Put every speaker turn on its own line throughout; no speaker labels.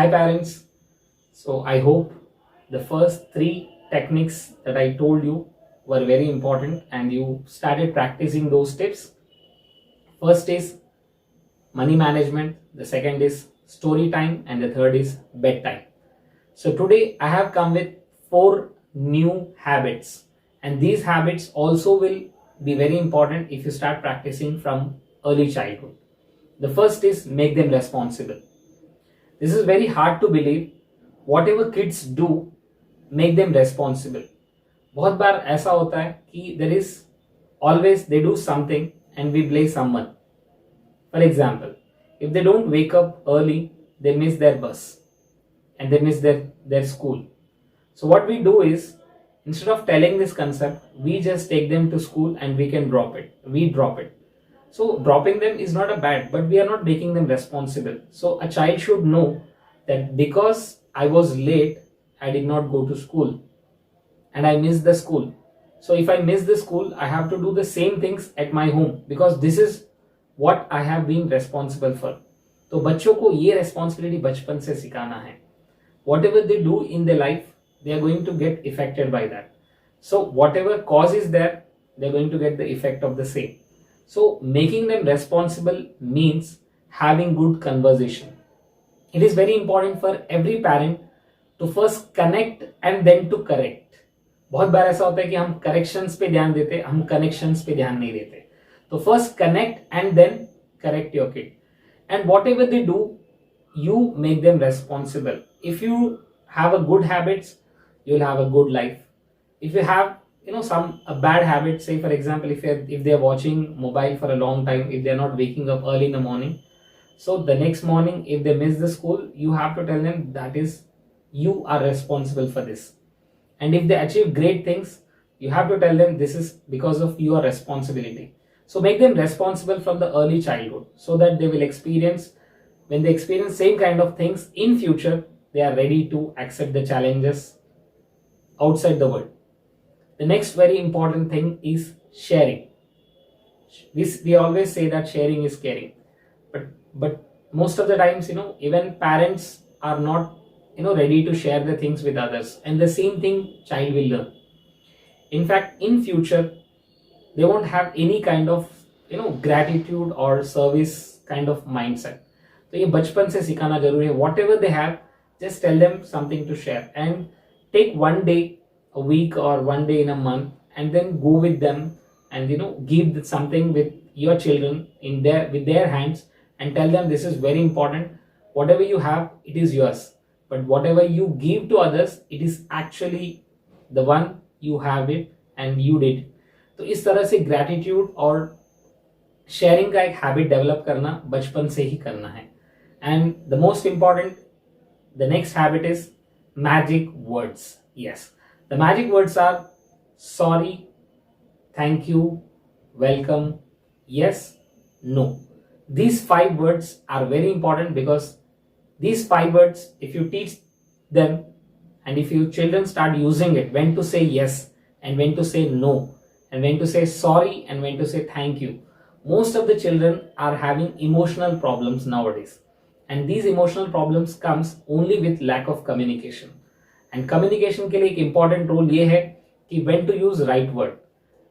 Hi parents. So I hope the first three techniques that I told you were very important and you started practicing those tips. First is money management, the second is story time, and the third is bedtime. So today I have come with four new habits, and these habits also will be very important if you start practicing from early childhood. The first is make them responsible. This is very hard to believe. Whatever kids do, make them responsible. बहुत बार ऐसा होता है कि there is always they do something and we blame someone. For example, if they don't wake up early, they miss their bus and they miss their school. So what we do is, instead of telling this concept, we just take them to school and we can drop it. We drop it. So dropping them is not a bad, but we are not making them responsible. So a child should know that because I was late, I did not go to school and I missed the school. So if I miss the school, I have to do the same things at my home because this is what I have been responsible for. तो बच्चों को ये responsibility बचपन से सिखाना है. Whatever they do in their life, they are going to get affected by that. So whatever cause is there, they are going to get the effect of the same. So making them responsible means having good conversation. It is very important for every parent to first connect and then to correct. बहुत बार ऐसा होता है कि हम corrections पे ध्यान देते, हम connections पे ध्यान नहीं देते. तो first connect and then correct your kid. And whatever they do, you make them responsible. If you have a good habits, you'll have a good life. If you have a bad habit, say for example, if they are watching mobile for a long time, if they are not waking up early in the morning, so the next morning if they miss the school, you have to tell them that is you are responsible for this. And if they achieve great things, you have to tell them this is because of your responsibility. So make them responsible from the early childhood so that they will experience, when they experience same kind of things in future, they are ready to accept the challenges outside the world. The next very important thing is sharing. We always say that sharing is caring, but most of the times, even parents are not, ready to share the things with others, and the same thing child will learn. In fact, in future, they won't have any kind of, gratitude or service kind of mindset. So ये बचपन से सिखाना जरूरी है. Whatever they have, just tell them something to share and take one day a week or one day in a month and then go with them and give something with your children with their hands and tell them this is very important. Whatever you have, it is yours, but whatever you give to others, it is actually the one you have it and you did. तो इस तरह से gratitude और sharing का एक habit develop करना बचपन से ही करना है. And the most important, the next habit is magic words. Yes, the magic words are sorry, thank you, welcome, yes, no. These 5 words are very important because these 5 words, if you teach them and if your children start using it, when to say yes and when to say no and when to say sorry and when to say thank you. Most of the children are having emotional problems nowadays, and these emotional problems comes only with lack of communication. And communication के लिए एक important role ये है कि when to use right word.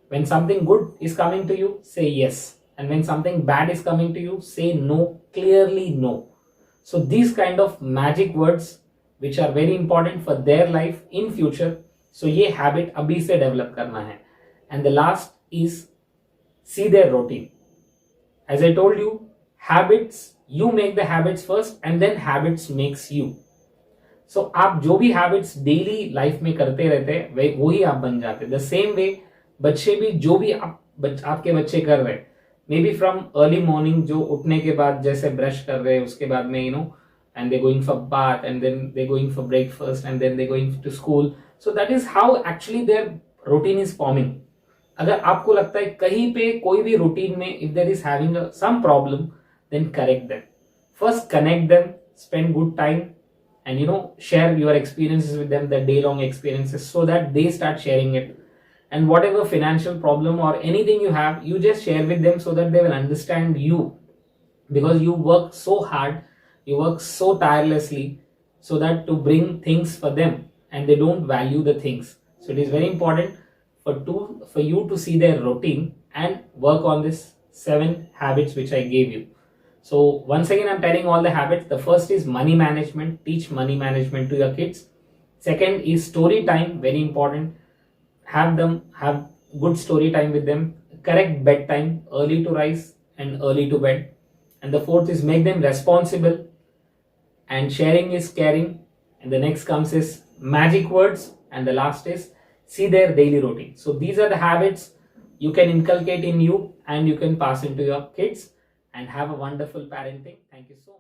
When something good is coming to you, say yes, and when something bad is coming to you, say no, clearly no. So these kind of magic words which are very important for their life in future. So ये habit अभी से develop करना है. And the last is see their routine. As I told you, habits, you make the habits first and then habits makes you. So आप जो भी habits daily life में करते रहते हैं वही आप बन जाते हैं. The same way बच्चे भी जो भी आपके बच्चे कर रहे हैं, may be from early morning, जो उठने के बाद जैसे ब्रश कर रहे हैं उसके बाद में and they're going for bath and then they're going for breakfast and then they're going to school. So that is how actually their routine is forming. अगर आपको लगता है कहीं पे कोई भी routine में if there is having some problem, then correct them. First connect them, spend good time and share your experiences with them, the day long experiences, so that they start sharing it. And whatever financial problem or anything you have, you just share with them so that they will understand you, because you work so hard, you work so tirelessly, so that to bring things for them and they don't value the things. So it is very important for you to see their routine and work on this 7 habits which I gave you. So once again, I'm telling all the habits. The first is money management. Teach money management to your kids. Second is story time. Very important. Have good story time with them. Correct bedtime. Early to rise and early to bed. And the fourth is make them responsible. And sharing is caring. And the next comes is magic words. And the last is see their daily routine. So these are the habits you can inculcate in you and you can pass into your kids and have a wonderful parenting. Thank you so much.